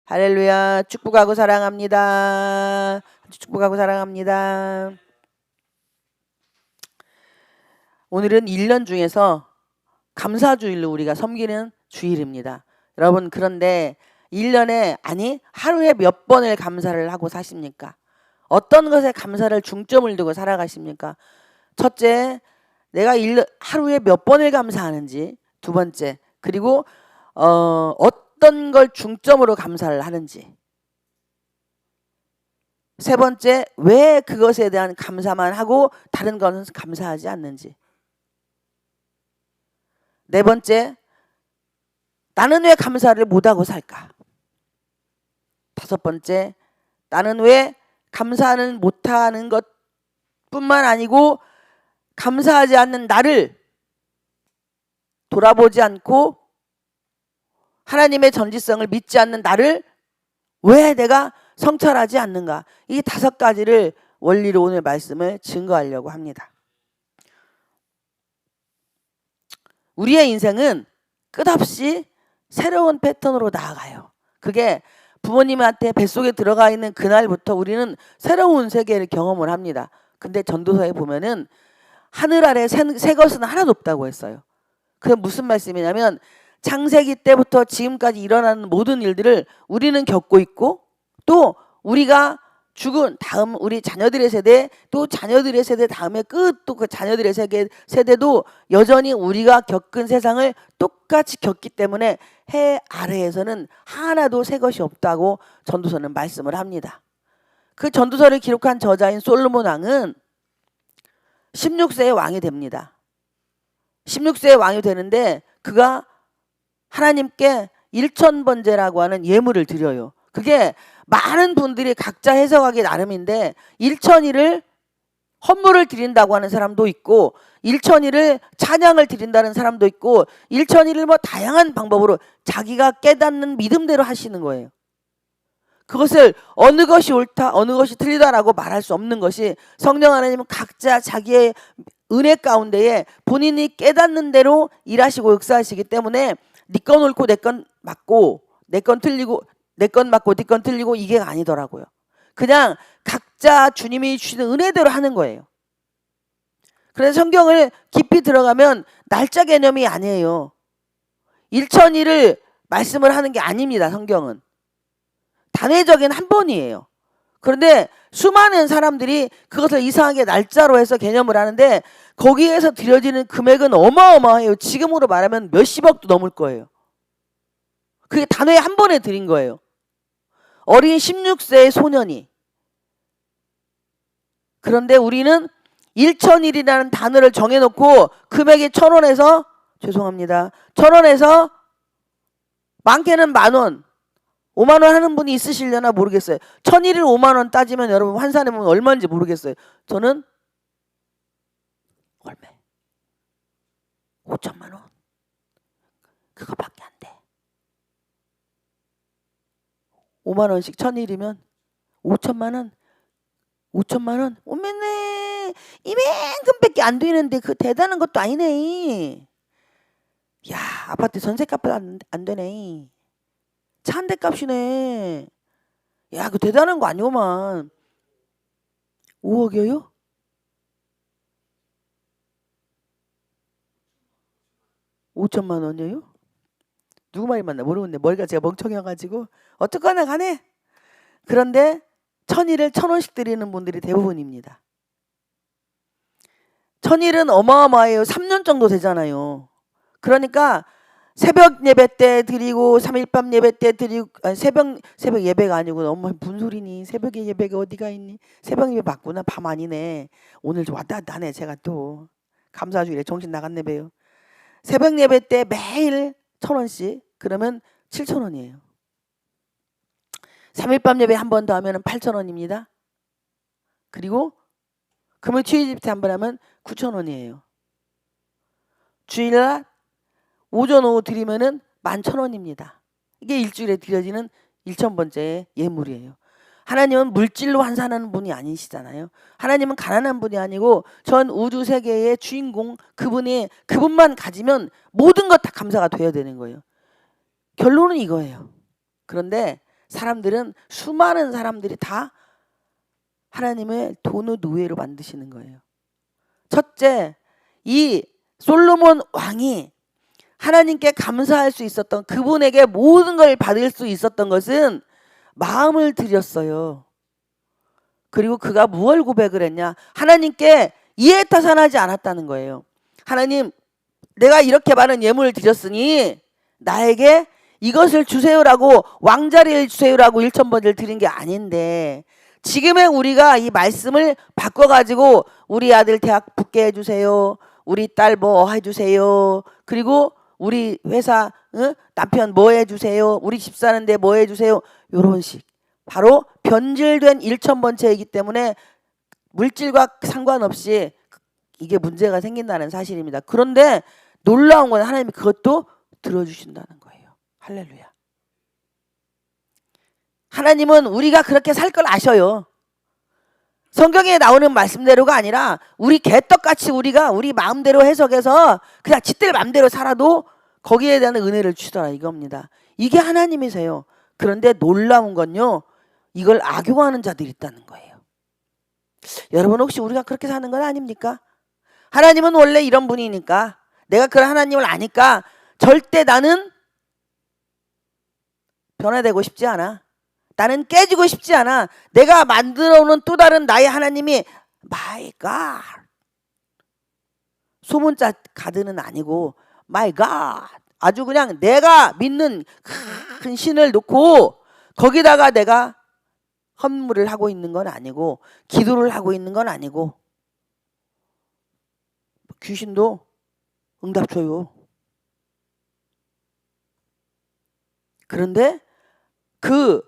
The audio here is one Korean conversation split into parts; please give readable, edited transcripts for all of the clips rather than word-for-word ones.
할렐루야. 축복하고 사랑합니다. 축복하고 사랑합니다. 오늘은 1년 중에서 감사주일로 우리가 섬기는 주일입니다. 여러분, 그런데 1년에 아니 하루에 몇 번을 감사를 하고 사십니까? 어떤 것에 감사를 중점을 두고 살아가십니까? 첫째, 내가 하루에 몇 번을 감사하는지. 두 번째, 그리고 어떤 걸 중점으로 감사를 하는지. 세 번째, 왜 그것에 대한 감사만 하고 다른 것은 감사하지 않는지. 네 번째, 나는 왜 감사를 못하고 살까? 다섯 번째, 나는 왜 감사는 못하는 것뿐만 아니고 감사하지 않는 나를 돌아보지 않고 하나님의 전지성을 믿지 않는 나를 왜 내가 성찰하지 않는가? 이 5가지를 원리로 오늘 말씀을 증거하려고 합니다. 우리의 인생은 끝없이 새로운 패턴으로 나아가요. 그게 부모님한테 뱃속에 들어가 있는 그날부터 우리는 새로운 세계를 경험을 합니다. 근데 전도서에 보면은 하늘 아래 새 것은 하나도 없다고 했어요. 그게 무슨 말씀이냐면 창세기 때부터 지금까지 일어나는 모든 일들을 우리는 겪고 있고 또 우리가 죽은 다음 우리 자녀들의 세대 또 자녀들의 세대 다음에 또 그 자녀들의 세대도 여전히 우리가 겪은 세상을 똑같이 겪기 때문에 해 아래에서는 하나도 새 것이 없다고 전도서는 말씀을 합니다. 그 전도서를 기록한 저자인 솔로몬 왕은 16세의 왕이 됩니다. 16세의 왕이 되는데 그가 하나님께 1,000번제라고 하는 예물을 드려요. 그게 많은 분들이 각자 해석하기 나름인데 1,000일을 헌물을 드린다고 하는 사람도 있고 1,000일을 찬양을 드린다는 사람도 있고 1,000일을 뭐 다양한 방법으로 자기가 깨닫는 믿음대로 하시는 거예요. 그것을 어느 것이 옳다 어느 것이 틀리다라고 말할 수 없는 것이 성령 하나님은 각자 자기의 은혜 가운데에 본인이 깨닫는 대로 일하시고 역사하시기 때문에 네 건 옳고 내 건 맞고 내 건 틀리고 내 건 맞고 네 건 틀리고 이게 아니더라고요. 그냥 각자 주님이 주시는 은혜대로 하는 거예요. 그래서 성경을 깊이 들어가면 날짜 개념이 아니에요. 1,000일을 말씀을 하는 게 아닙니다. 성경은 단회적인 한 번이에요. 그런데 수많은 사람들이 그것을 이상하게 날짜로 해서 개념을 하는데 거기에서 드려지는 금액은 어마어마해요. 지금으로 말하면 몇십억도 넘을 거예요. 그게 단회에 한 번에 드린 거예요. 어린 16세의 소년이. 그런데 우리는 1,000일이라는 단어를 정해놓고 금액이 1,000원에서 죄송합니다. 1,000원에서 많게는 10,000원 5만 원 하는 분이 있으시려나 모르겠어요. 1,000일을 5만 원 따지면 여러분 환산해 보면 얼마인지 모르겠어요. 저는 얼마? 5천만 원. 그거밖에 안 돼. 5만 원씩 1,000일이면 5천만 원. 5천만 원? 오메네 이만큼밖에 안 되는데 그 대단한 것도 아니네. 야, 아파트 전세값도 안 되네. 차 한 대 값이네. 야, 그 대단한 거 아니오만. 5억이요? 5천만 원이요? 누구 말이 맞나 모르겠네. 머리가 제가 멍청해가지고 어쨌거나 가네. 그런데 1,000일을 1,000원씩 드리는 분들이 대부분입니다. 1,000일은 어마어마해요. 3년 정도 되잖아요. 그러니까 새벽 예배 때 드리고 3일밤 예배 때 드리고 새벽 예배가 아니고 너무 무슨 소리니. 새벽에 예배가 어디가 있니. 새벽 예배 맞구나. 밤 아니네. 오늘 좀 왔다 갔다 하네. 제가 또 감사주일에 정신 나갔네 배요. 새벽 예배 때 매일 1,000원씩 그러면 7,000원이에요. 3일밤 예배 한 번 더 하면 8,000원입니다. 그리고 금요 주일 때 한 번 하면 9,000원이에요. 주일날 오전 오후 드리면은 11,000원입니다. 이게 일주일에 드려지는 1,000번째의 예물이에요. 하나님은 물질로 환산하는 분이 아니시잖아요. 하나님은 가난한 분이 아니고 전 우주 세계의 주인공 그분만 가지면 모든 것 다 감사가 돼야 되는 거예요. 결론은 이거예요. 그런데 사람들은, 수많은 사람들이 다 하나님의 돈의 노예로 만드시는 거예요. 첫째, 이 솔로몬 왕이 하나님께 감사할 수 있었던, 그분에게 모든 걸 받을 수 있었던 것은 마음을 드렸어요. 그리고 그가 무엇을 고백을 했냐? 하나님께 이해타산하지 않았다는 거예요. 하나님, 내가 이렇게 많은 예물을 드렸으니 나에게 이것을 주세요라고, 왕자리를 주세요라고 1,000번을 드린 게 아닌데, 지금의 우리가 이 말씀을 바꿔가지고 우리 아들 대학 붙게 해주세요, 우리 딸 뭐 해주세요, 그리고 우리 회사 남편 뭐 해주세요, 우리 집 사는데 뭐 해주세요, 요런 식, 바로 변질된 1,000번째이기 때문에 물질과 상관없이 이게 문제가 생긴다는 사실입니다. 그런데 놀라운 건 하나님이 그것도 들어주신다는 거예요. 할렐루야. 하나님은 우리가 그렇게 살 걸 아셔요. 성경에 나오는 말씀대로가 아니라 우리 개떡같이 우리가 우리 마음대로 해석해서 그냥 지들 마음대로 살아도 거기에 대한 은혜를 주시더라, 이겁니다. 이게 하나님이세요. 그런데 놀라운 건요, 이걸 악용하는 자들이 있다는 거예요. 여러분, 혹시 우리가 그렇게 사는 건 아닙니까? 하나님은 원래 이런 분이니까, 내가 그런 하나님을 아니까 절대 나는 변화되고 싶지 않아. 나는 깨지고 싶지 않아. 내가 만들어 오는 또 다른 나의 하나님이 My God, 소문자 가드는 아니고 My God, 아주 그냥 내가 믿는 큰 신을 놓고 거기다가 내가 헌물을 하고 있는 건 아니고, 기도를 하고 있는 건 아니고, 귀신도 응답 줘요. 그런데 그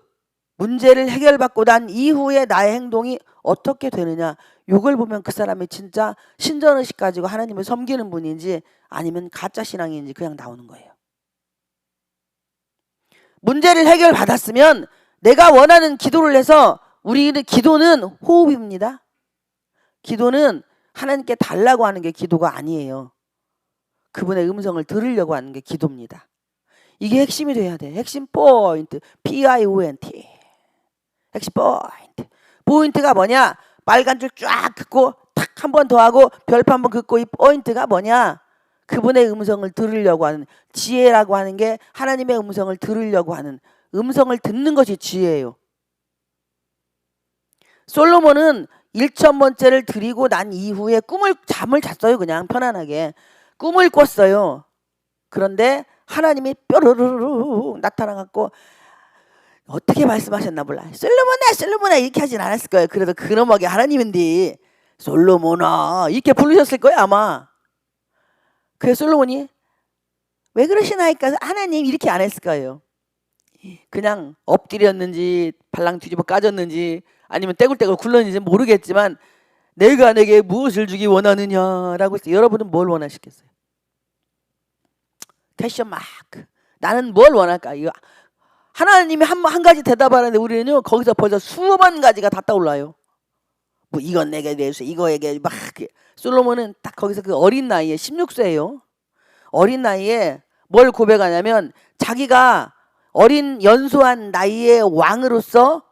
문제를 해결받고 난 이후에 나의 행동이 어떻게 되느냐, 이걸 보면 그 사람이 진짜 신전의식 가지고 하나님을 섬기는 분인지 아니면 가짜 신앙인지 그냥 나오는 거예요. 문제를 해결받았으면 내가 원하는 기도를 해서, 우리는 기도는 호흡입니다. 기도는 하나님께 달라고 하는 게 기도가 아니에요. 그분의 음성을 들으려고 하는 게 기도입니다. 이게 핵심이 돼야 돼. 핵심 포인트. PIONT. 핵심 포인트. 포인트가 뭐냐? 빨간 줄 쫙 긋고 탁 한 번 더 하고 별표 한 번 긋고, 이 포인트가 뭐냐? 그분의 음성을 들으려고 하는, 지혜라고 하는 게 하나님의 음성을 들으려고 하는, 음성을 듣는 것이 지혜예요. 솔로몬은 1,000번째를 드리고 난 이후에 잠을 잤어요. 그냥 편안하게 꿈을 꿨어요. 그런데 하나님이 뾰로로로 나타나갖고 어떻게 말씀하셨나 몰라. 솔로몬아 솔로몬아 이렇게 하진 않았을 거예요. 그래도 그놈에게 하나님인데 솔로몬아 이렇게 부르셨을 거예요 아마. 그래서 솔로몬이 왜 그러시나이까 하나님 이렇게 안 했을 거예요. 그냥 엎드렸는지 발랑 뒤집어 까졌는지 아니면 떼굴떼굴 굴렀는지 모르겠지만, 내가 내게 무엇을 주기 원하느냐라고 했어요. 여러분은 뭘 원하시겠어요? 퀘션 마크. 나는 뭘 원할까? 이거 하나님이 한 가지 대답하는데 우리는요 거기서 벌써 수만 가지가 다 떠올라요. 뭐 이건 내게 내주세요, 이거에게 막. 솔로몬은 딱 거기서 그 어린 나이에 16세예요. 어린 나이에 뭘 고백하냐면, 자기가 어린 연소한 나이의 왕으로서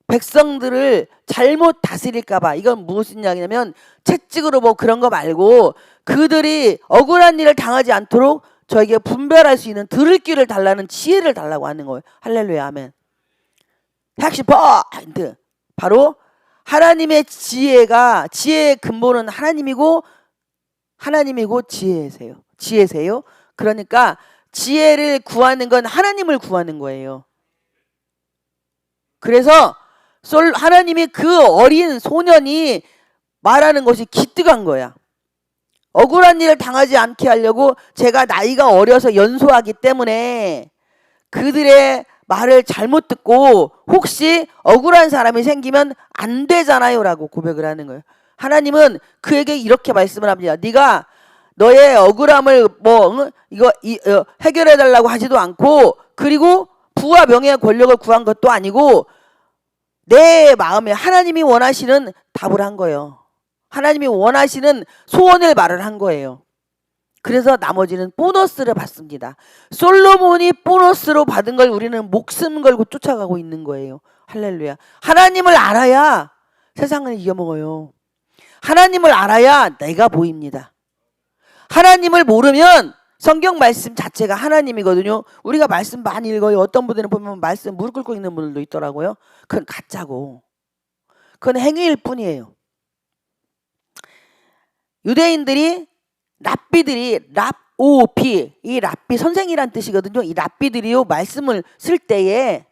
백성들을 잘못 다스릴까봐, 이건 무슨 이야기냐면 채찍으로 뭐 그런 거 말고 그들이 억울한 일을 당하지 않도록 저에게 분별할 수 있는 들을 귀를 달라는 지혜를 달라고 하는 거예요. 할렐루야 아멘. 핵심 포인트, 바로 하나님의 지혜가, 지혜의 근본은 하나님이고 지혜세요. 그러니까 지혜를 구하는 건 하나님을 구하는 거예요. 그래서 하나님이 그 어린 소년이 말하는 것이 기특한 거야. 억울한 일을 당하지 않게 하려고 제가 나이가 어려서 연소하기 때문에 그들의 말을 잘못 듣고 혹시 억울한 사람이 생기면 안 되잖아요 라고 고백을 하는 거예요. 하나님은 그에게 이렇게 말씀을 합니다. 네가 너의 억울함을 해결해 달라고 하지도 않고, 그리고 부와 명예와 권력을 구한 것도 아니고, 내 마음에 하나님이 원하시는 답을 한 거예요. 하나님이 원하시는 소원을 말을 한 거예요. 그래서 나머지는 보너스를 받습니다. 솔로몬이 보너스로 받은 걸 우리는 목숨 걸고 쫓아가고 있는 거예요. 할렐루야. 하나님을 알아야 세상을 이겨먹어요. 하나님을 알아야 내가 보입니다. 하나님을 모르면 성경 말씀 자체가 하나님이거든요. 우리가 말씀 많이 읽어요. 어떤 분들은 보면 말씀 무릎 꿇고 읽는 분들도 있더라고요. 그건 가짜고 그건 행위일 뿐이에요. 유대인들이 랍비들이 랍오피 이 랍비 선생이란 뜻이거든요. 이 랍비들이요 말씀을 쓸 때에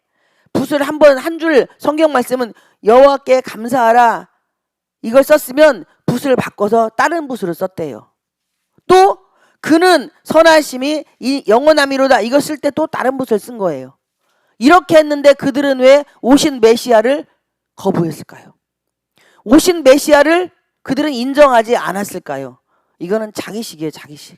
붓을 한 줄 성경 말씀은 여호와께 감사하라 이걸 썼으면 붓을 바꿔서 다른 붓으로 썼대요. 또 그는 선하심이 이 영원함이로다 이거 쓸 때 또 다른 붓을 쓴 거예요. 이렇게 했는데 그들은 왜 오신 메시아를 거부했을까요? 오신 메시아를 그들은 인정하지 않았을까요? 이거는 자기식이에요. 자기식.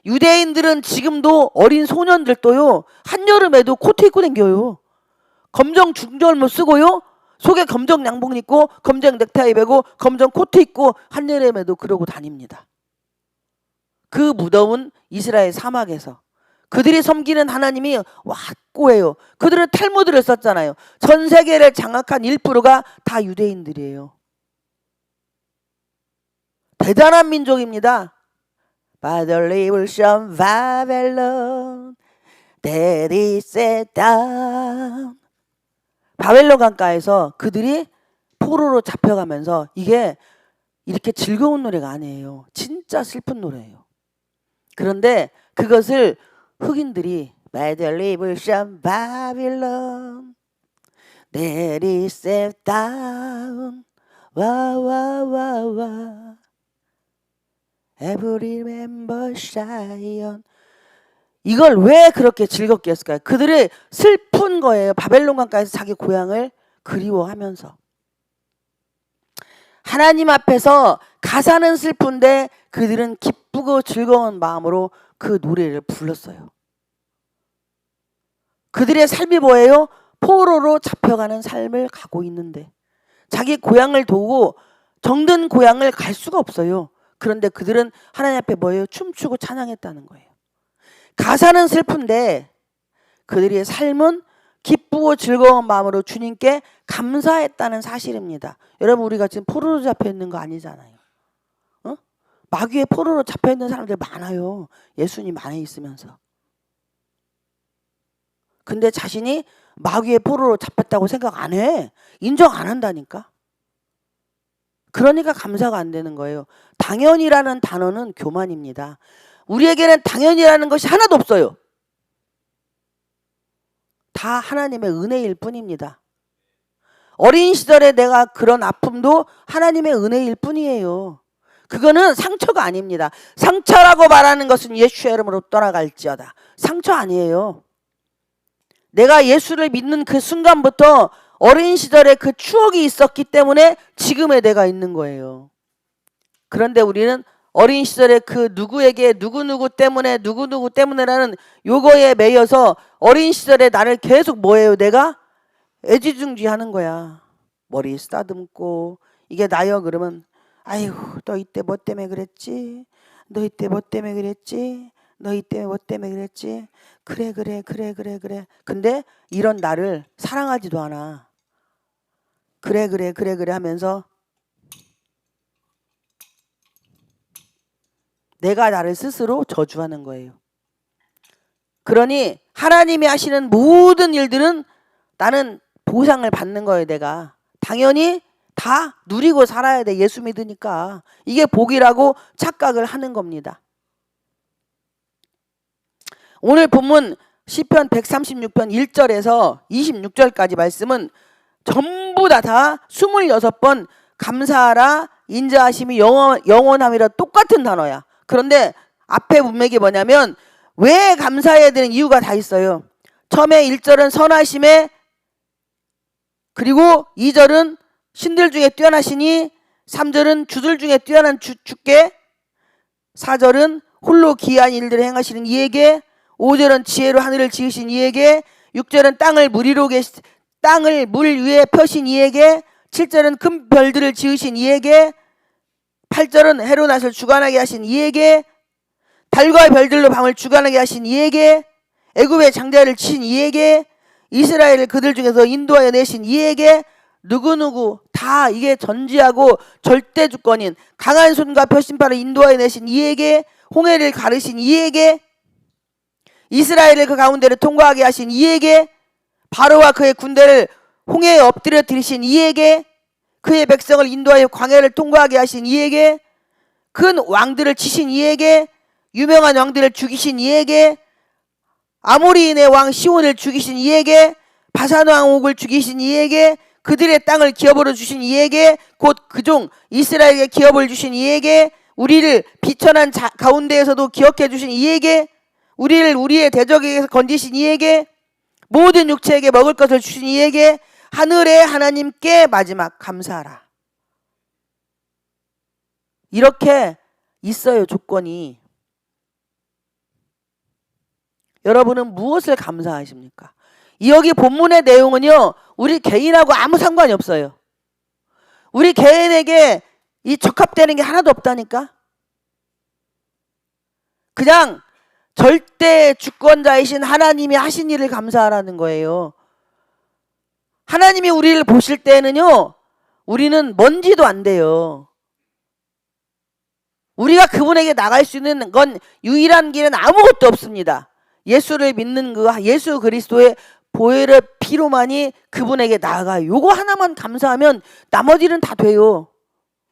유대인들은 지금도 어린 소년들도요 한여름에도 코트 입고 다녀요. 검정 중절모 쓰고요 속에 검정 양복 입고 검정 넥타이 매고 검정 코트 입고 한여름에도 그러고 다닙니다. 그 무더운 이스라엘 사막에서 그들이 섬기는 하나님이 확고해요. 그들은 탈무드를 썼잖아요. 전 세계를 장악한 1%가 다 유대인들이에요. 대단한 민족입니다. By the revolution Babylon that is set down. 바벨론 강가에서 그들이 포로로 잡혀가면서 이게 이렇게 즐거운 노래가 아니에요. 진짜 슬픈 노래예요. 그런데 그것을 흑인들이 By the revolution Babylon that is set down 와와와와 Every member Zion 이걸 왜 그렇게 즐겁게 했을까요? 그들의 슬픈 거예요. 바벨론 강가에서 자기 고향을 그리워하면서 하나님 앞에서 가사는 슬픈데 그들은 기쁘고 즐거운 마음으로 그 노래를 불렀어요. 그들의 삶이 뭐예요? 포로로 잡혀가는 삶을 가고 있는데 자기 고향을 두고 정든 고향을 갈 수가 없어요. 그런데 그들은 하나님 앞에 뭐예요? 춤추고 찬양했다는 거예요. 가사는 슬픈데 그들의 삶은 기쁘고 즐거운 마음으로 주님께 감사했다는 사실입니다. 여러분 우리가 지금 포로로 잡혀 있는 거 아니잖아요. 마귀의 포로로 잡혀 있는 사람들 많아요. 예수님 안에 있으면서. 근데 자신이 마귀의 포로로 잡혔다고 생각 안 해. 인정 안 한다니까. 그러니까 감사가 안 되는 거예요. 당연이라는 단어는 교만입니다. 우리에게는 당연이라는 것이 하나도 없어요. 다 하나님의 은혜일 뿐입니다. 어린 시절에 내가 그런 아픔도 하나님의 은혜일 뿐이에요. 그거는 상처가 아닙니다. 상처라고 말하는 것은 예수의 이름으로 떠나갈지어다. 상처 아니에요. 내가 예수를 믿는 그 순간부터 어린 시절에 그 추억이 있었기 때문에 지금의 내가 있는 거예요. 그런데 우리는 어린 시절에 그 누구에게 누구누구 때문에라는 요거에 매여서 어린 시절에 나를 계속 뭐예요? 내가 애지중지하는 거야. 머리 쓰다듬고 이게 나요 그러면 아이고 너 이때 뭐 때문에 그랬지? 너 이때 뭐 때문에 그랬지? 너 이때 뭐 때문에 그랬지? 그래. 근데 이런 나를 사랑하지도 않아. 그래 하면서 내가 나를 스스로 저주하는 거예요. 그러니 하나님이 하시는 모든 일들은 나는 보상을 받는 거예요. 내가 당연히 다 누리고 살아야 돼. 예수 믿으니까. 이게 복이라고 착각을 하는 겁니다. 오늘 본문 시편 136편 1절에서 26절까지 말씀은 전부 다 26번 감사하라 인자하심이 영원함이라 똑같은 단어야. 그런데 앞에 문맥이 뭐냐면 왜 감사해야 되는 이유가 다 있어요. 처음에 1절은 선하심에 그리고 2절은 신들 중에 뛰어나시니 3절은 주들 중에 뛰어난 주께 4절은 홀로 기이한 일들을 행하시는 이에게 5절은 지혜로 하늘을 지으신 이에게 6절은 땅을 물 위에 펴신 이에게 7절은 큰 별들을 지으신 이에게 8절은 해로 낫을 주관하게 하신 이에게 달과 별들로 밤을 주관하게 하신 이에게, 애굽의 장자를 치신 이에게, 이스라엘을 그들 중에서 인도하여 내신 이에게, 누구누구 다 이게 전지하고 절대 주권인 강한 손과 표심팔을 인도하여 내신 이에게, 홍해를 가르신 이에게, 이스라엘을 그 가운데를 통과하게 하신 이에게, 바로와 그의 군대를 홍해에 엎드려 들이신 이에게, 그의 백성을 인도하여 광야를 통과하게 하신 이에게, 큰 왕들을 치신 이에게, 유명한 왕들을 죽이신 이에게, 아모리인의 왕 시온을 죽이신 이에게, 바산 왕 옥을 죽이신 이에게, 그들의 땅을 기업으로 주신 이에게, 곧 그종 이스라엘에게 기업을 주신 이에게, 우리를 비천한 가운데에서도 기억해 주신 이에게, 우리를 우리의 대적에게서 건지신 이에게, 모든 육체에게 먹을 것을 주신 이에게, 하늘의 하나님께 마지막 감사하라. 이렇게 있어요, 조건이. 여러분은 무엇을 감사하십니까? 여기 본문의 내용은요, 우리 개인하고 아무 상관이 없어요. 우리 개인에게 이 적합되는 게 하나도 없다니까. 그냥 절대 주권자이신 하나님이 하신 일을 감사하라는 거예요. 하나님이 우리를 보실 때는요, 우리는 먼지도 안 돼요. 우리가 그분에게 나갈 수 있는 건 유일한 길은 아무것도 없습니다. 예수를 믿는 그 예수 그리스도의 보혈의 피로만이 그분에게 나아가요. 요거 하나만 감사하면 나머지는 다 돼요.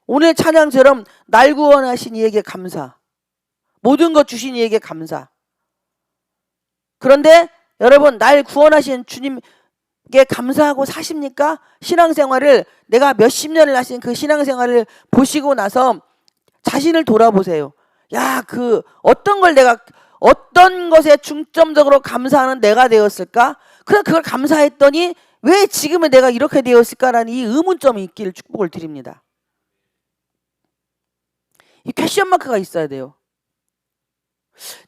오늘 찬양처럼 날 구원하신 이에게 감사, 모든 것 주신 이에게 감사. 그런데 여러분, 날 구원하신 주님께 감사하고 사십니까? 신앙생활을, 내가 몇십 년을 하신 그 신앙생활을 보시고 나서 자신을 돌아보세요. 야, 어떤 걸 내가, 어떤 것에 중점적으로 감사하는 내가 되었을까? 그래서 그걸 감사했더니 왜 지금은 내가 이렇게 되었을까라는 이 의문점이 있기를 축복을 드립니다. 이 퀘션 마크가 있어야 돼요.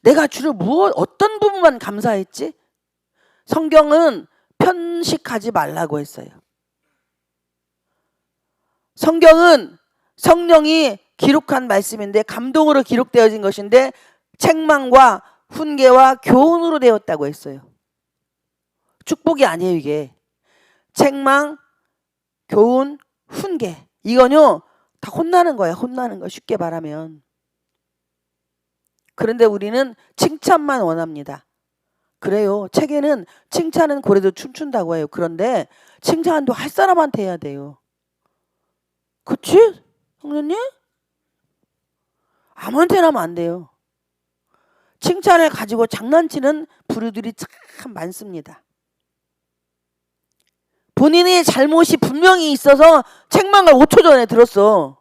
내가 주로 어떤 부분만 감사했지? 성경은 편식하지 말라고 했어요. 성경은 성령이 기록한 말씀인데, 감동으로 기록되어진 것인데, 책망과 훈계와 교훈으로 되었다고 했어요. 축복이 아니에요, 이게. 책망, 교훈, 훈계. 이건요, 다 혼나는 거예요. 혼나는 거, 쉽게 말하면. 그런데 우리는 칭찬만 원합니다. 그래요. 책에는 칭찬은 고래도 춤춘다고 해요. 그런데 칭찬도 할 사람한테 해야 돼요. 그치? 성령님? 아무한테나 하면 안 돼요. 칭찬을 가지고 장난치는 부류들이 참 많습니다. 본인의 잘못이 분명히 있어서 책망을 5초 전에 들었어.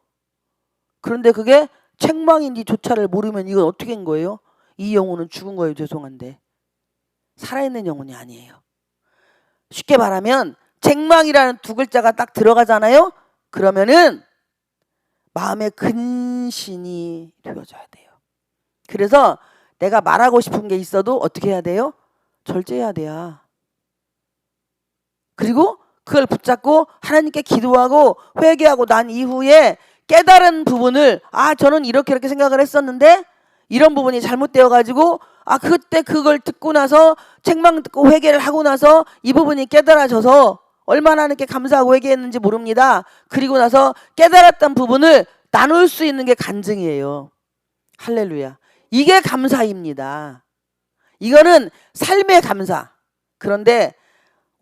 그런데 그게 책망인지조차를 모르면 이건 어떻게 된 거예요? 이 영혼은 죽은 거예요. 죄송한데. 살아있는 영혼이 아니에요. 쉽게 말하면 책망이라는 두 글자가 딱 들어가잖아요. 그러면은 마음에 근신이 되어져야 돼요. 그래서 내가 말하고 싶은 게 있어도 어떻게 해야 돼요? 절제해야 돼요. 그리고 그걸 붙잡고 하나님께 기도하고 회개하고 난 이후에 깨달은 부분을, 저는 이렇게 생각을 했었는데 이런 부분이 잘못되어 가지고 그때 그걸 듣고 나서 책망 듣고 회개를 하고 나서 이 부분이 깨달아져서 얼마나 하나님께 감사하고 회개했는지 모릅니다. 그리고 나서 깨달았던 부분을 나눌 수 있는 게 간증이에요. 할렐루야. 이게 감사입니다. 이거는 삶의 감사. 그런데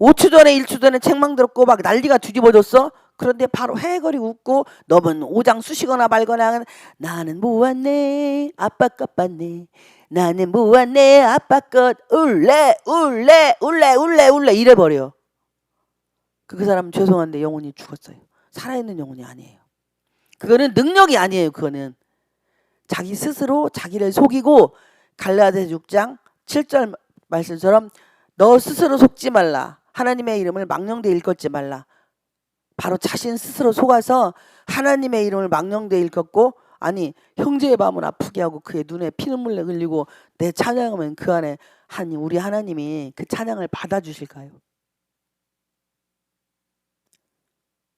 5초 전에 1초 전에 책망 들었고 막 난리가 뒤집어졌어. 그런데 바로 헤헤거리 웃고 너는 오장 쑤시거나 말거나 나는 모았네 아빠 것 봤네 나는 모았네 아빠 것 울래 울래 울래 울래 울래 이래버려. 그 사람은 죄송한데 영혼이 죽었어요. 살아있는 영혼이 아니에요. 그거는 능력이 아니에요. 그거는 자기 스스로 자기를 속이고, 갈라디아서 6장 7절 말씀처럼 너 스스로 속지 말라. 하나님의 이름을 망령되이 일컫지 말라. 바로 자신 스스로 속아서 하나님의 이름을 망령되이 일컫고, 형제의 마음을 아프게 하고 그의 눈에 피눈물 흘리고 내 찬양하면 그 안에 우리 하나님이 그 찬양을 받아주실까요?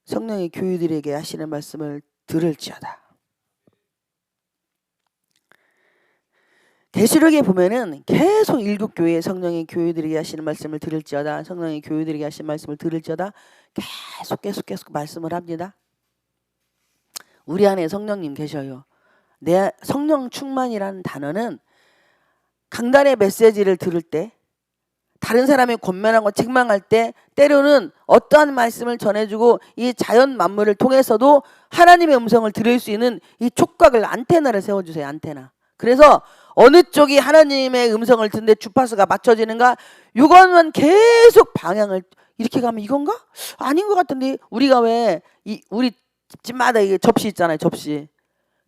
성령의 교유들에게 하시는 말씀을 들을지어다. 계시록에 보면은 계속 일곱 교회에 성령이 교회들에게 하시는 말씀을 들을지어다, 성령이 교회들에게 하시는 말씀을 들을지어다, 계속 말씀을 합니다. 우리 안에 성령님 계셔요. 내 성령 충만이라는 단어는 강단의 메시지를 들을 때, 다른 사람이 권면하고 책망할 때, 때로는 어떠한 말씀을 전해주고 이 자연 만물을 통해서도 하나님의 음성을 들을 수 있는 이 촉각을, 안테나를 세워주세요. 안테나. 그래서 어느 쪽이 하나님의 음성을 듣는데 주파수가 맞춰지는가, 이것만 계속 방향을 이렇게 가면 이건가? 아닌 것 같은데. 우리가 왜 우리 집마다 이게 접시 있잖아요. 접시.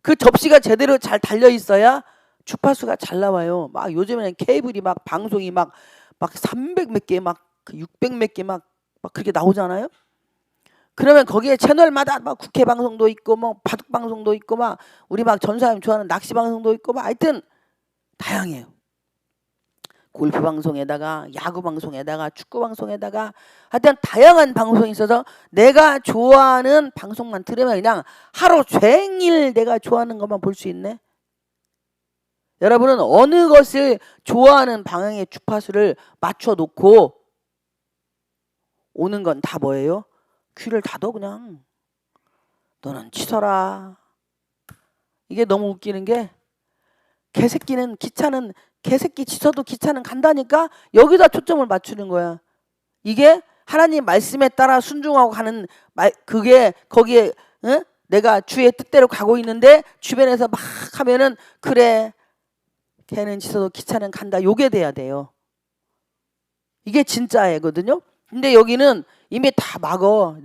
그 접시가 제대로 잘 달려 있어야 주파수가 잘 나와요. 막 요즘에는 케이블이 막 방송이 막 300 몇 개, 막 600 몇 개 막 그렇게 나오잖아요. 그러면 거기에 채널마다 막 국회 방송도 있고 뭐 바둑 방송도 있고 막 우리 막 전사님 좋아하는 낚시 방송도 있고 막 하여튼 다양해요. 골프 방송에다가 야구 방송에다가 축구 방송에다가 하여튼 다양한 방송이 있어서 내가 좋아하는 방송만 들으면 그냥 하루 종일 내가 좋아하는 것만 볼 수 있네. 여러분은 어느 것을 좋아하는 방향의 주파수를 맞춰 놓고 오는 건 다 뭐예요? 귀를 닫어 그냥. 너는 치서라. 이게 너무 웃기는 게, 개새끼는 기차는, 개새끼 치서도 기차는 간다니까 여기다 초점을 맞추는 거야. 이게 하나님 말씀에 따라 순종하고 가는 그게 거기에 내가 주의 뜻대로 가고 있는데 주변에서 막 하면은 그래 걔는 치서도 기차는 간다, 요게 돼야 돼요. 이게 진짜 애거든요. 근데 여기는 이미 다 막어.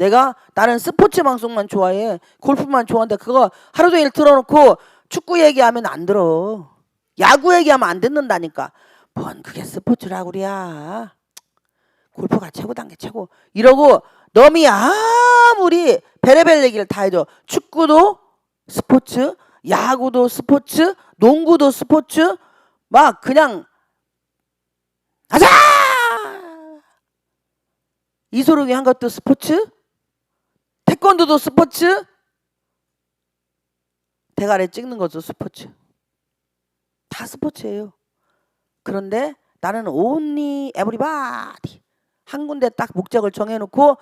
나는 스포츠 방송만 좋아해, 골프만 좋아한다. 그거 하루 종일 틀어놓고 축구 얘기하면 안 들어. 야구 얘기하면 안 듣는다니까. 뭔 그게 스포츠라고 그래야. 골프가 최고단 게 최고. 이러고 놈이 아무리 베레벨 얘기를 다 해줘. 축구도 스포츠, 야구도 스포츠, 농구도 스포츠, 막 그냥 가자! 이소룡이 한 것도 스포츠, 태권도도 스포츠, 대가리 찍는 것도 스포츠. 다 스포츠예요. 그런데 나는 only everybody 한 군데 딱 목적을 정해놓고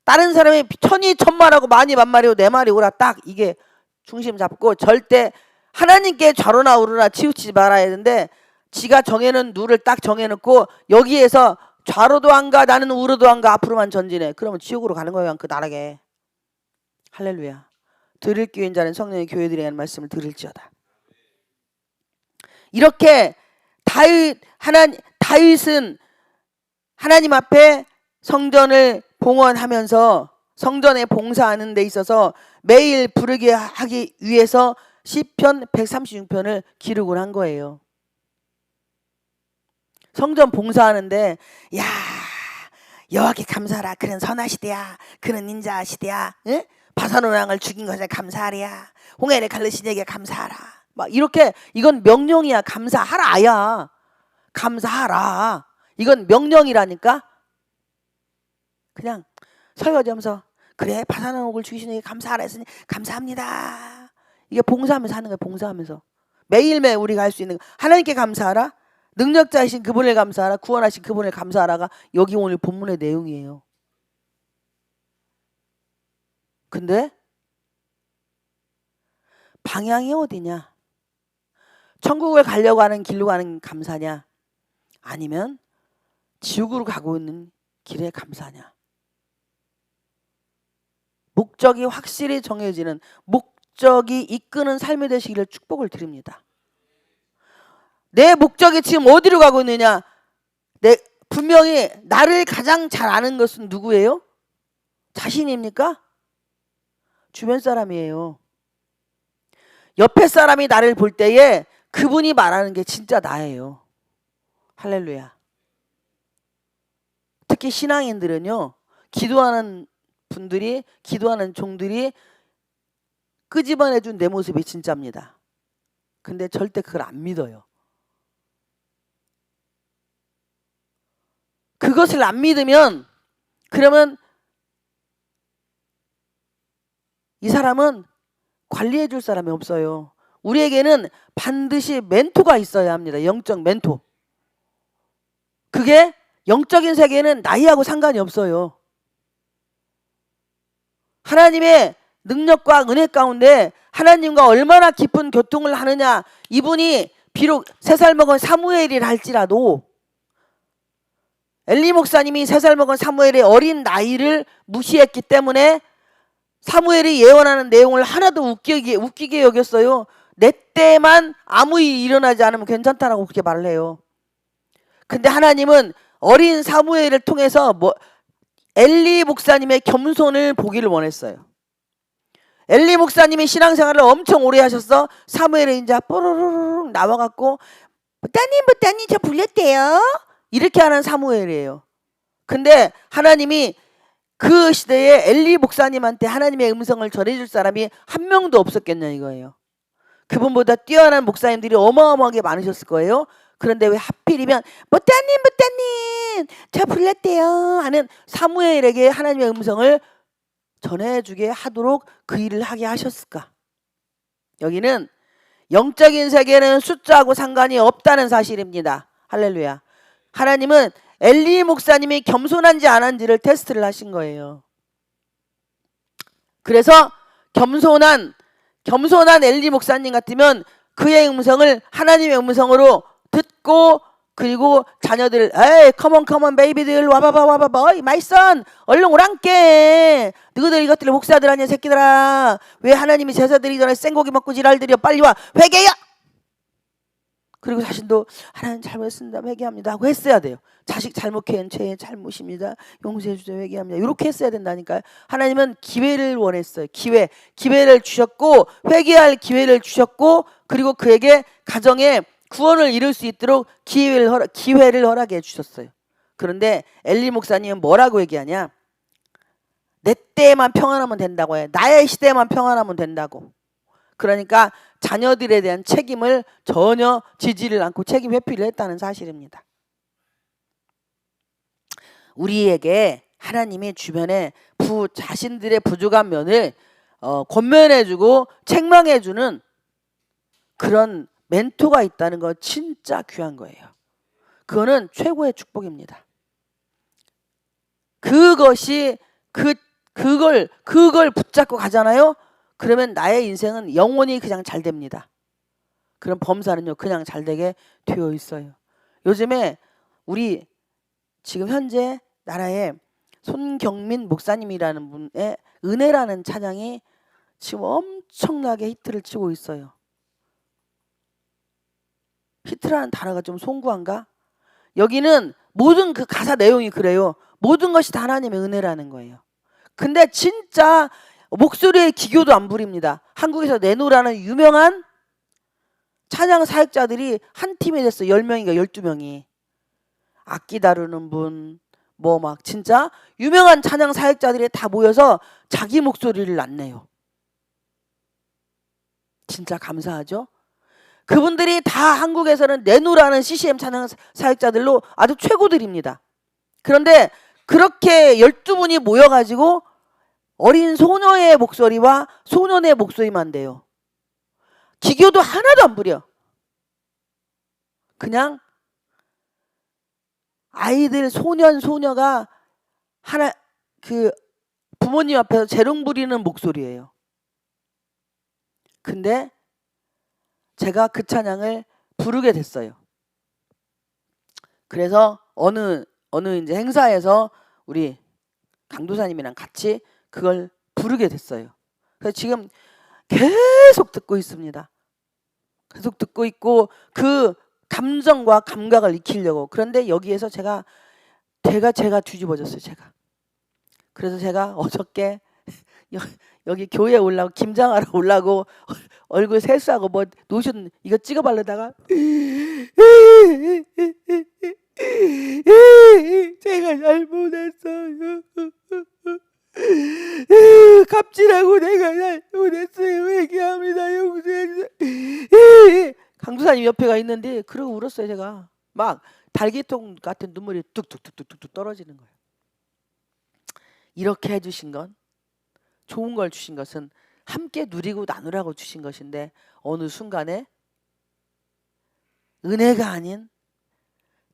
다른 사람이 천이천말하고 많이 만말이고 내 말이 옳아, 딱 이게 중심 잡고 절대 하나님께 좌로나 우로나 치우치지 말아야 되는데, 지가 정해놓은 룰을 딱 정해놓고 여기에서 좌로도 안 가, 나는 우로도 안 가, 앞으로만 전진해. 그러면 지옥으로 가는 거예요. 그 나락에. 할렐루야. 들을 귀인 자는 성령의 교회들이 하는 말씀을 들을지어다. 이렇게 다윗은 하나님 앞에 성전을 봉헌하면서 성전에 봉사하는 데 있어서 매일 부르게 하기 위해서 시편 136편을 기록을 한 거예요. 성전 봉사하는데, 야 여호와께 감사하라, 그는 선하시대야, 그는 인자하시대야, 바사론 왕을 죽인 것에 감사하랴, 홍해를 갈르신 이에게 감사하라, 막 이렇게. 이건 명령이야. 감사하라야. 감사하라. 이건 명령이라니까. 그냥 설거지하면서 그래 바사론 왕을 죽이신 이에게 감사하라 했으니 감사합니다. 이게 봉사하면서 하는 거야. 봉사하면서 매일매일 우리가 할 수 있는 거. 하나님께 감사하라, 능력자이신 그분을 감사하라, 구원하신 그분을 감사하라가 여기 오늘 본문의 내용이에요. 근데 방향이 어디냐? 천국을 가려고 하는 길로 가는 감사냐, 아니면 지옥으로 가고 있는 길에 감사냐? 목적이 확실히 정해지는, 목적이 이끄는 삶이 되시기를 축복을 드립니다. 내 목적이 지금 어디로 가고 있느냐? 분명히 나를 가장 잘 아는 것은 누구예요? 자신입니까? 주변 사람이에요. 옆에 사람이 나를 볼 때에 그분이 말하는 게 진짜 나예요. 할렐루야. 특히 신앙인들은요, 기도하는 분들이, 기도하는 종들이 끄집어내준 내 모습이 진짜입니다. 근데 절대 그걸 안 믿어요. 그것을 안 믿으면, 그러면 이 사람은 관리해 줄 사람이 없어요. 우리에게는 반드시 멘토가 있어야 합니다. 영적 멘토. 그게 영적인 세계는 나이하고 상관이 없어요. 하나님의 능력과 은혜 가운데 하나님과 얼마나 깊은 교통을 하느냐. 이분이 비록 3살 먹은 사무엘이라 할지라도 엘리 목사님이 3살 먹은 사무엘의 어린 나이를 무시했기 때문에 사무엘이 예언하는 내용을 하나도 웃기게 여겼어요. 내 때만 아무 일이 일어나지 않으면 괜찮다라고 그렇게 말을 해요. 근데 하나님은 어린 사무엘을 통해서 엘리 목사님의 겸손을 보기를 원했어요. 엘리 목사님이 신앙생활을 엄청 오래 하셨어. 사무엘이 이제 뽀로로로 나와갖고 목사님 저 불렸대요. 이렇게 하는 사무엘이에요. 근데 하나님이 그 시대에 엘리 목사님한테 하나님의 음성을 전해줄 사람이 한 명도 없었겠냐 이거예요. 그분보다 뛰어난 목사님들이 어마어마하게 많으셨을 거예요. 그런데 왜 하필이면 목사님 저 불렀대요 하는 사무엘에게 하나님의 음성을 전해주게 하도록 그 일을 하게 하셨을까? 여기는 영적인 세계는 숫자하고 상관이 없다는 사실입니다. 할렐루야. 하나님은 엘리 목사님이 겸손한지 안 한지를 테스트를 하신 거예요. 그래서 겸손한 엘리 목사님 같으면 그의 음성을 하나님의 음성으로 듣고 그리고 자녀들 에이 컴온 베이비들 와봐봐 마이 선 얼른 오랑께 너희들 이것들 목사들 아니야 새끼들아 왜 하나님이 제사 드리기 전에 생고기 먹고 지랄들여 빨리 와 회개야. 그리고 자신도 하나님 잘못했습니다 회개합니다 하고 했어야 돼요. 자식 잘못한 죄의 잘못입니다 용서해 주세요 회개합니다 이렇게 했어야 된다니까요. 하나님은 기회를 원했어요. 기회를 주셨고 회개할 기회를 주셨고 그리고 그에게 가정에 구원을 이룰 수 있도록 기회를 허락해 주셨어요. 그런데 엘리 목사님은 뭐라고 얘기하냐? 내 때에만 평안하면 된다고 해. 나의 시대에만 평안하면 된다고. 그러니까 자녀들에 대한 책임을 전혀 지지를 않고 책임 회피를 했다는 사실입니다. 우리에게 하나님이 주변에 자신들의 부족한 면을 권면해주고 책망해주는 그런 멘토가 있다는 거 진짜 귀한 거예요. 그거는 최고의 축복입니다. 그것이 그걸 붙잡고 가잖아요. 그러면 나의 인생은 영원히 그냥 잘 됩니다. 그럼 범사는요 그냥 잘 되게 되어 있어요. 요즘에 우리 지금 현재 나라에 손경민 목사님이라는 분의 은혜라는 찬양이 지금 엄청나게 히트를 치고 있어요. 히트라는 단어가 좀 송구한가? 여기는 모든 그 가사 내용이 그래요. 모든 것이 다 하나님의 은혜라는 거예요. 근데 진짜 목소리에 기교도 안 부립니다. 한국에서 내노라는 유명한 찬양 사역자들이 한 팀이 됐어요. 10명인가 12명이. 악기 다루는 분, 막 진짜 유명한 찬양 사역자들이 다 모여서 자기 목소리를 안 내요. 진짜 감사하죠? 그분들이 다 한국에서는 내노라는 CCM 찬양 사역자들로 아주 최고들입니다. 그런데 그렇게 12분이 모여가지고 어린 소녀의 목소리와 소년의 목소리만 돼요. 기교도 하나도 안 부려. 그냥 아이들 소녀가 부모님 앞에서 재롱 부리는 목소리예요. 근데 제가 그 찬양을 부르게 됐어요. 그래서 어느 이제 행사에서 우리 강도사님이랑 같이 그걸 부르게 됐어요. 그래서 지금 계속 듣고 있습니다. 계속 듣고 있고 그 감정과 감각을 익히려고. 그런데 여기에서 제가 뒤집어졌어요. 그래서 제가 어저께 여기 교회에 올라고 김장하러 올라고 얼굴 세수하고 노션 이거 찍어 바르다가 제가 잘못했어요. 갑질하고 내가 잘못했어요. 회개합니다. 용서해 주세요. 강도사님 옆에가 있는데 그러고 울었어요. 제가 막 달기통 같은 눈물이 뚝뚝뚝뚝뚝 떨어지는 거예요. 이렇게 해주신 건 좋은 걸 주신 것은 함께 누리고 나누라고 주신 것인데 어느 순간에 은혜가 아닌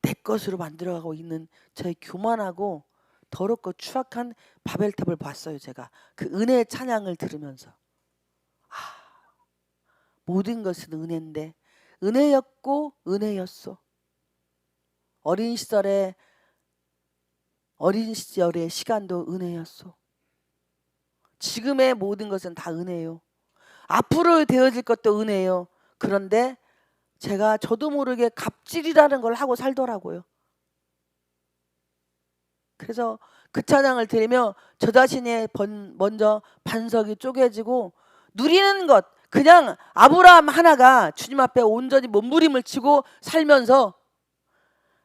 내 것으로 만들어가고 있는 저의 교만하고 더럽고 추악한 바벨탑을 봤어요. 제가 그 은혜의 찬양을 들으면서 모든 것은 은혜인데 은혜였고 은혜였소. 어린 시절의 시간도 은혜였소. 지금의 모든 것은 다 은혜요. 앞으로 되어질 것도 은혜요. 그런데 제가 저도 모르게 갑질이라는 걸 하고 살더라고요. 그래서 그 찬양을 들으며 저 자신의 먼저 반석이 쪼개지고 누리는 것, 그냥 아브라함 하나가 주님 앞에 온전히 몸부림을 치고 살면서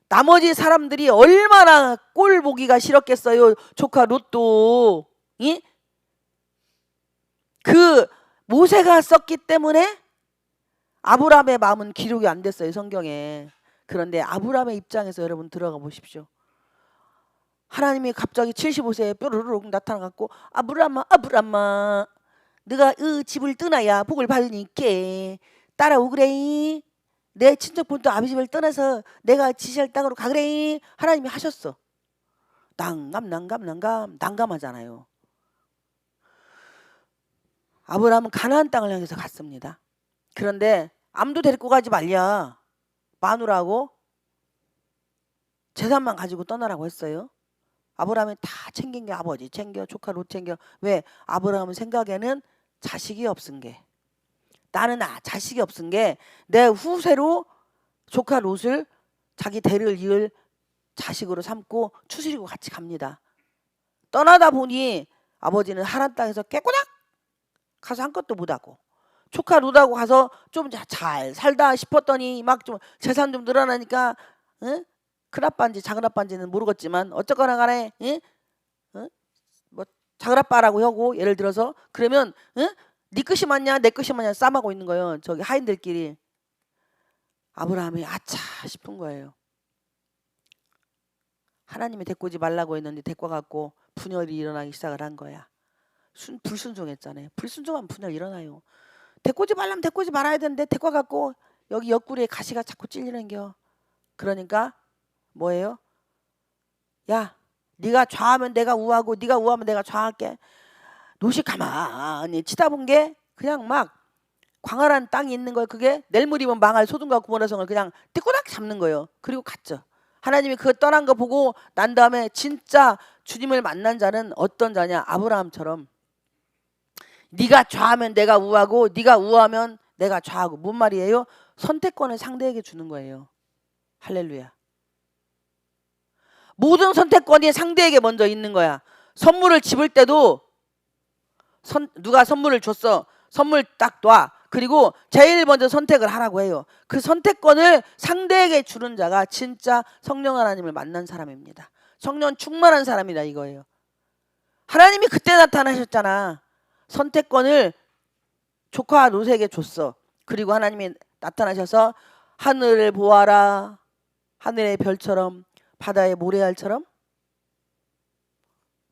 나머지 사람들이 얼마나 꼴 보기가 싫었겠어요. 조카 롯도. 그 모세가 썼기 때문에 아브라함의 마음은 기록이 안 됐어요. 성경에. 그런데 아브라함의 입장에서 여러분 들어가 보십시오. 하나님이 갑자기 75세에 뾰로록 나타나갖고 아브라함아 네가 이 집을 떠나야 복을 받으니까 따라오그래. 내 친척분도 아비 집을 떠나서 내가 지시할 땅으로 가그래. 하나님이 하셨어. 난감하잖아요. 아브라함은 가나안 땅을 향해서 갔습니다. 그런데 아무도 데리고 가지 말랴. 마누라하고 재산만 가지고 떠나라고 했어요. 아브라함이 다 챙긴 게 아버지 챙겨, 조카 롯 챙겨. 왜? 아브라함은 생각에는 자식이 없은 게, 나는 자식이 없은 게 내 후세로 조카 롯을 자기 대를 이을 자식으로 삼고 추스리고 같이 갑니다. 떠나다 보니 아버지는 하란 땅에서 깨꼬닥 가서 한 것도 못하고, 조카 롯하고 가서 좀 잘 살다 싶었더니 막 좀 재산 좀 늘어나니까 큰아빠인지 작은아빠인지는 모르겠지만 어쨌거나 간에 뭐 작은아빠라고 하고, 예를 들어서 그러면 네 것이 맞냐 내 것이 맞냐 싸움하고 있는 거예요. 저기 하인들끼리. 아브라함이 아차 싶은 거예요. 하나님이 데리고 오지 말라고 했는데 데리고 갖고 분열이 일어나기 시작을 한 거야. 불순종했잖아요. 불순종하면 분열 일어나요. 데리고 오지 말라면 데리고 오지 말아야 되는데 데리고 갖고 여기 옆구리에 가시가 자꾸 찔리는겨. 그러니까 뭐예요? 야, 네가 좌하면 내가 우하고 네가 우하면 내가 좌할게. 롯이 가만히 치다 본 게 그냥 막 광활한 땅이 있는 거예요. 그게 내일물이면 망할 소돔과 고모라성을 그냥 띠꼬닥 잡는 거예요. 그리고 갔죠. 하나님이 그 떠난 거 보고 난 다음에 진짜 주님을 만난 자는 어떤 자냐? 아브라함처럼 네가 좌하면 내가 우하고 네가 우하면 내가 좌하고. 뭔 말이에요? 선택권을 상대에게 주는 거예요. 할렐루야. 모든 선택권이 상대에게 먼저 있는 거야. 선물을 집을 때도 누가 선물을 줬어. 선물 딱 놔. 그리고 제일 먼저 선택을 하라고 해요. 그 선택권을 상대에게 주는 자가 진짜 성령 하나님을 만난 사람입니다. 성령 충만한 사람이다 이거예요. 하나님이 그때 나타나셨잖아. 선택권을 조카 롯에게 줬어. 그리고 하나님이 나타나셔서 하늘을 보아라. 하늘의 별처럼 바다의 모래알처럼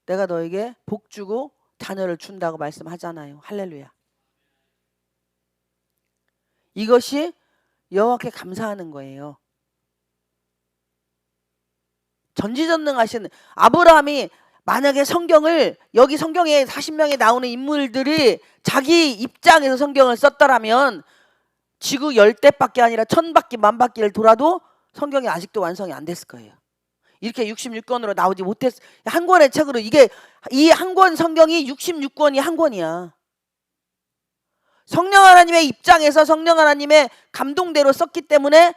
내가 너에게 복 주고 자녀를 준다고 말씀하잖아요. 할렐루야. 이것이 여호와께 감사하는 거예요. 전지전능하신 아브라함이 만약에 성경을, 여기 성경에 40명에 나오는 인물들이 자기 입장에서 성경을 썼더라면 지구 10대밖에 아니라 1000바퀴 만바퀴를 돌아도 성경이 아직도 완성이 안 됐을 거예요. 이렇게 66권으로 나오지 못했어. 한 권의 책으로, 이게 이 한 권 성경이 66권이 한 권이야. 성령 하나님의 입장에서 성령 하나님의 감동대로 썼기 때문에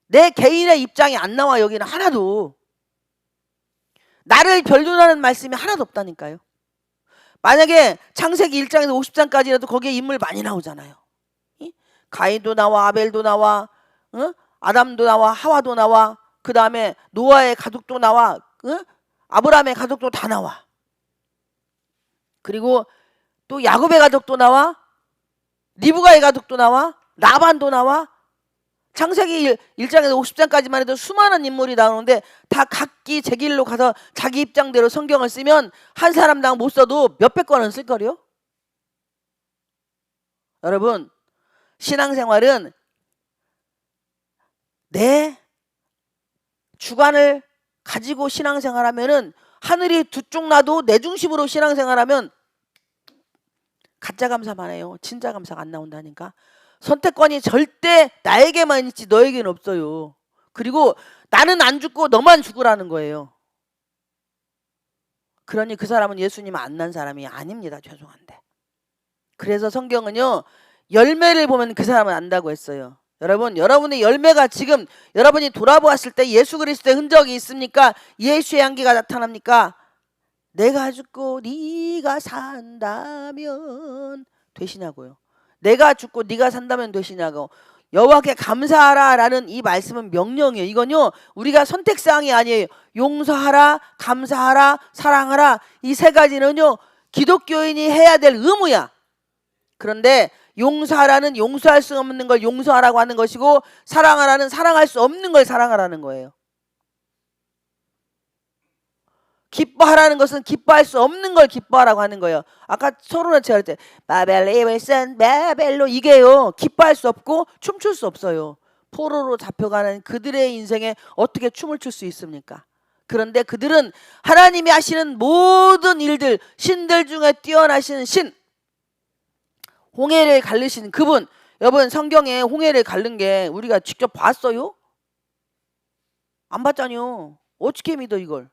내 개인의 입장이 안 나와. 여기는 하나도. 나를 변론하는 말씀이 하나도 없다니까요. 만약에 창세기 1장에서 50장까지라도 거기에 인물 많이 나오잖아요. 가인도 나와, 아벨도 나와, 아담도 나와, 하와도 나와, 그 다음에 노아의 가족도 나와, 아브라함의 가족도 다 나와. 그리고 또 야곱의 가족도 나와, 리브가의 가족도 나와, 라반도 나와. 창세기 1장에서 50장까지만 해도 수많은 인물이 나오는데 다 각기 제 길로 가서 자기 입장대로 성경을 쓰면 한 사람당 못 써도 몇백 권은 쓸 거요. 여러분, 신앙생활은 내 주관을 가지고 신앙생활하면은 하늘이 두 쪽 나도 내 중심으로 신앙생활하면 가짜 감사만 해요. 진짜 감사가 안 나온다니까. 선택권이 절대 나에게만 있지 너에게는 없어요. 그리고 나는 안 죽고 너만 죽으라는 거예요. 그러니 그 사람은 예수님 만난 사람이 아닙니다. 죄송한데. 그래서 성경은요, 열매를 보면 그 사람은 안다고 했어요. 여러분, 여러분의 열매가 지금 여러분이 돌아보았을 때 예수 그리스도의 흔적이 있습니까? 예수의 향기가 나타납니까? 내가 죽고 네가 산다면 되시냐고요. 내가 죽고 네가 산다면 되시냐고. 여호와께 감사하라라는 이 말씀은 명령이에요. 이건요, 우리가 선택사항이 아니에요. 용서하라, 감사하라, 사랑하라, 이 세 가지는요 기독교인이 해야 될 의무야. 그런데 용서하라는 용서할 수 없는 걸 용서하라고 하는 것이고, 사랑하라는 사랑할 수 없는 걸 사랑하라는 거예요. 기뻐하라는 것은 기뻐할 수 없는 걸 기뻐하라고 하는 거예요. 아까 서론에 제가 할 때 바벨리베슨 바벨로, 이게요 기뻐할 수 없고 춤출 수 없어요. 포로로 잡혀가는 그들의 인생에 어떻게 춤을 출 수 있습니까? 그런데 그들은 하나님이 하시는 모든 일들, 신들 중에 뛰어나신 신, 홍해를 가르신 그분. 여러분, 성경에 홍해를 가른 게 우리가 직접 봤어요? 안 봤잖아요. 어떻게 믿어 이걸?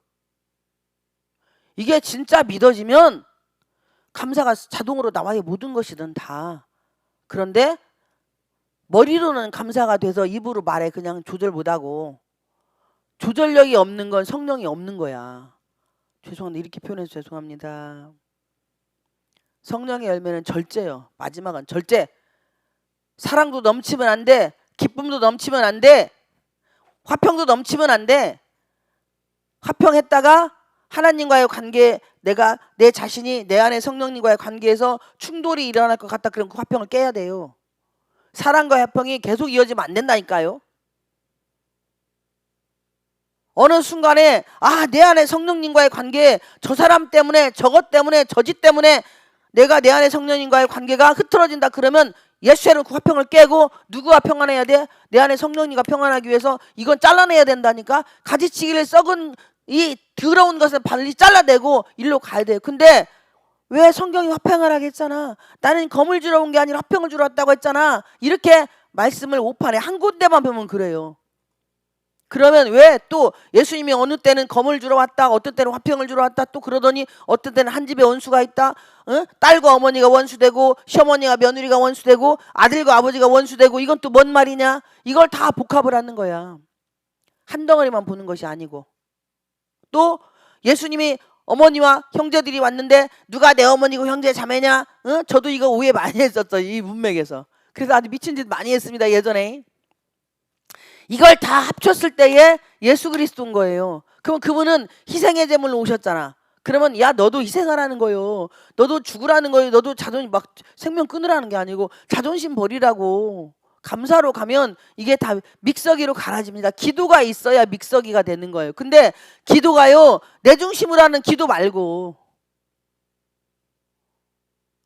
이게 진짜 믿어지면 감사가 자동으로 나와요. 모든 것이든 다. 그런데 머리로는 감사가 돼서 입으로 말해 그냥 조절 못하고, 조절력이 없는 건 성령이 없는 거야. 죄송한데 이렇게 표현해서 죄송합니다. 성령의 열매는 절제요. 마지막은 절제. 사랑도 넘치면 안 돼. 기쁨도 넘치면 안 돼. 화평도 넘치면 안 돼. 화평했다가 하나님과의 관계, 내가 내 자신이 내 안에 성령님과의 관계에서 충돌이 일어날 것 같다. 그럼 그 화평을 깨야 돼요. 사랑과 화평이 계속 이어지면 안 된다니까요. 어느 순간에 내 안에 성령님과의 관계, 저 사람 때문에, 저것 때문에, 저 짓 때문에 내가 내 안에 성령님과의 관계가 흐트러진다. 그러면 예수의 그 화평을 깨고 누구와 평안해야 돼? 내 안에 성령님과 평안하기 위해서 이건 잘라내야 된다니까. 가지치기를 썩은 이 더러운 것을 빨리 잘라내고 일로 가야 돼요. 근데 왜 성경이 화평을 하게 했잖아. 나는 검을 주러 온 게 아니라 화평을 주러 왔다고 했잖아. 이렇게 말씀을 오판에 한 군데만 보면 그래요. 그러면 왜 또 예수님이 어느 때는 검을 주러 왔다, 어떤 때는 화평을 주러 왔다, 또 그러더니 어떤 때는 한 집에 원수가 있다, 딸과 어머니가 원수되고 시어머니가 며느리가 원수되고 아들과 아버지가 원수되고, 이건 또 뭔 말이냐? 이걸 다 복합을 하는 거야. 한 덩어리만 보는 것이 아니고. 또 예수님이 어머니와 형제들이 왔는데 누가 내 어머니고 형제 자매냐? 저도 이거 오해 많이 했었죠. 이 문맥에서. 그래서 아주 미친 짓 많이 했습니다. 예전에. 이걸 다 합쳤을 때에 예수 그리스도인 거예요. 그럼 그분은 희생의 제물로 오셨잖아. 그러면 야, 너도 희생하라는 거예요. 너도 죽으라는 거예요. 너도 자존심 막 생명 끊으라는 게 아니고 자존심 버리라고. 감사로 가면 이게 다 믹서기로 갈아집니다. 기도가 있어야 믹서기가 되는 거예요. 근데 기도가요, 내 중심으로 하는 기도 말고,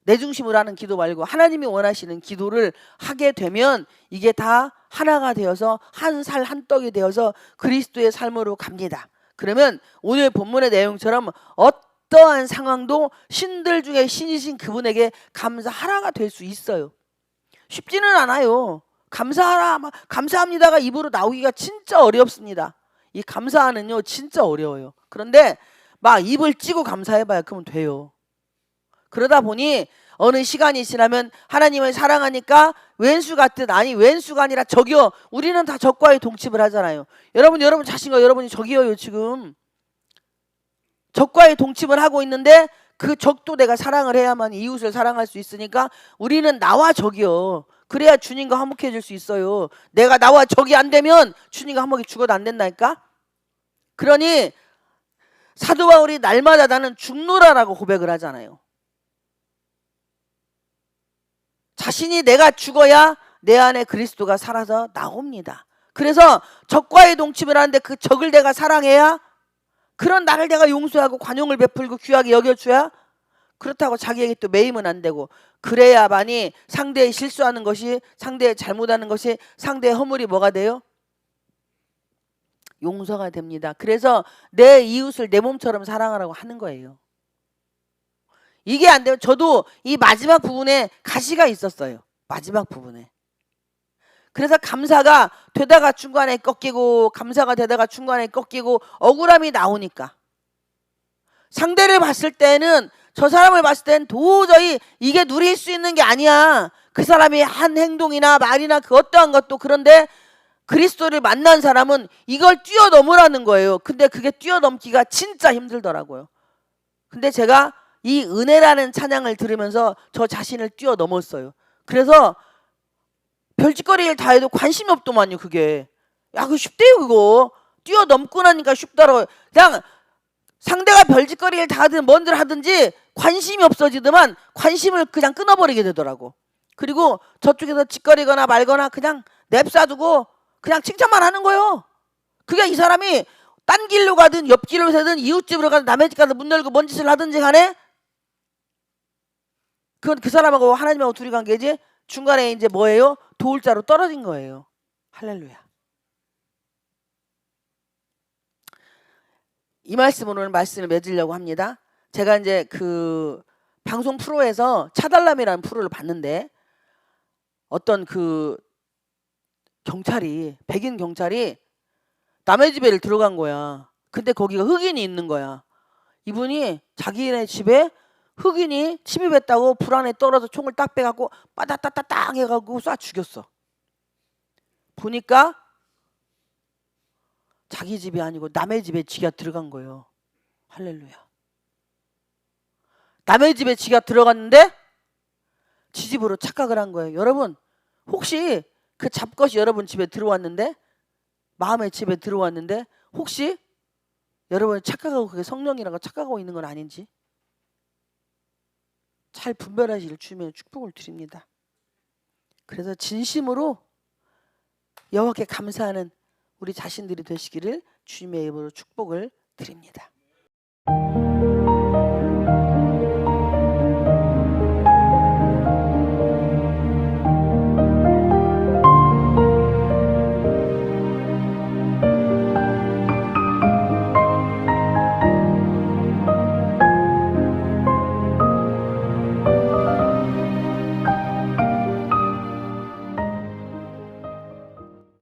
내 중심으로 하는 기도 말고 하나님이 원하시는 기도를 하게 되면 이게 다 하나가 되어서 한 살 한 떡이 되어서 그리스도의 삶으로 갑니다. 그러면 오늘 본문의 내용처럼 어떠한 상황도 신들 중에 신이신 그분에게 감사하라가 될 수 있어요. 쉽지는 않아요. 감사하라, 감사합니다가 입으로 나오기가 진짜 어렵습니다. 이 감사하는요 진짜 어려워요. 그런데 막 입을 찌고 감사해봐야 그러면 돼요. 그러다 보니 어느 시간이 지나면 하나님을 사랑하니까 왼수 같은, 아니 왼수가 아니라 적이요. 우리는 다 적과의 동침을 하잖아요. 여러분 자신과 여러분이 적이어요. 지금 적과의 동침을 하고 있는데 그 적도 내가 사랑을 해야만 이웃을 사랑할 수 있으니까 우리는 나와 적이요. 그래야 주님과 화목해질 수 있어요. 내가 나와 적이 안 되면 주님과 화목이 죽어도 안 된다니까. 그러니 사도 바울이 날마다 나는 죽노라라고 고백을 하잖아요. 자신이 내가 죽어야 내 안에 그리스도가 살아서 나옵니다. 그래서 적과의 동침을 하는데 그 적을 내가 사랑해야, 그런 나를 내가 용서하고 관용을 베풀고 귀하게 여겨줘야 그렇다고 자기에게 또 매이면 안 되고, 그래야만이 상대의 실수하는 것이, 상대의 잘못하는 것이, 상대의 허물이 뭐가 돼요? 용서가 됩니다. 그래서 내 이웃을 내 몸처럼 사랑하라고 하는 거예요. 이게 안 되면, 저도 이 마지막 부분에 가시가 있었어요. 마지막 부분에. 그래서 감사가 되다가 중간에 꺾이고, 감사가 되다가 중간에 꺾이고, 억울함이 나오니까, 상대를 봤을 때는, 저 사람을 봤을 때는 도저히 이게 누릴 수 있는 게 아니야. 그 사람이 한 행동이나 말이나 그 어떠한 것도. 그런데 그리스도를 만난 사람은 이걸 뛰어넘으라는 거예요. 근데 그게 뛰어넘기가 진짜 힘들더라고요. 근데 제가 이 은혜라는 찬양을 들으면서 저 자신을 뛰어넘었어요. 그래서 별짓거리를 다 해도 관심이 없더만요. 그게, 야, 그거 쉽대요. 그거 뛰어넘고 나니까 쉽더라고요. 그냥 상대가 별짓거리를 다 하든 뭔들 하든지 관심이 없어지더만, 관심을 그냥 끊어버리게 되더라고. 그리고 저쪽에서 짓거리거나 말거나 그냥 냅싸두고 그냥 칭찬만 하는 거예요. 그게 이 사람이 딴 길로 가든 옆길로 새든 이웃집으로 가든 남의 집 가서 문 열고 뭔 짓을 하든지 간에 그건 그 사람하고 하나님하고 둘이 관계지, 중간에 이제 뭐예요? 도울자로 떨어진 거예요. 할렐루야. 이 말씀으로는 말씀을 맺으려고 합니다. 제가 이제 그 방송 프로에서 차달람이라는 프로를 봤는데, 어떤 그 경찰이, 백인 경찰이 남의 집에 들어간 거야. 근데 거기가 흑인이 있는 거야. 이분이 자기네 집에 흑인이 침입했다고 불안에 떨어져 총을 딱 빼갖고 빠다따따딱 해갖고 쏴 죽였어. 보니까 자기 집이 아니고 남의 집에 지가 들어간 거예요. 할렐루야. 남의 집에 지가 들어갔는데 지 집으로 착각을 한 거예요. 여러분, 혹시 그 잡것이 여러분 집에 들어왔는데, 마음의 집에 들어왔는데, 혹시 여러분이 착각하고 그게 성령이라고 착각하고 있는 건 아닌지 잘 분별하시길 주님의 축복을 드립니다. 그래서 진심으로 여호와께 감사하는 우리 자신들이 되시기를 주님의 이름으로 축복을 드립니다.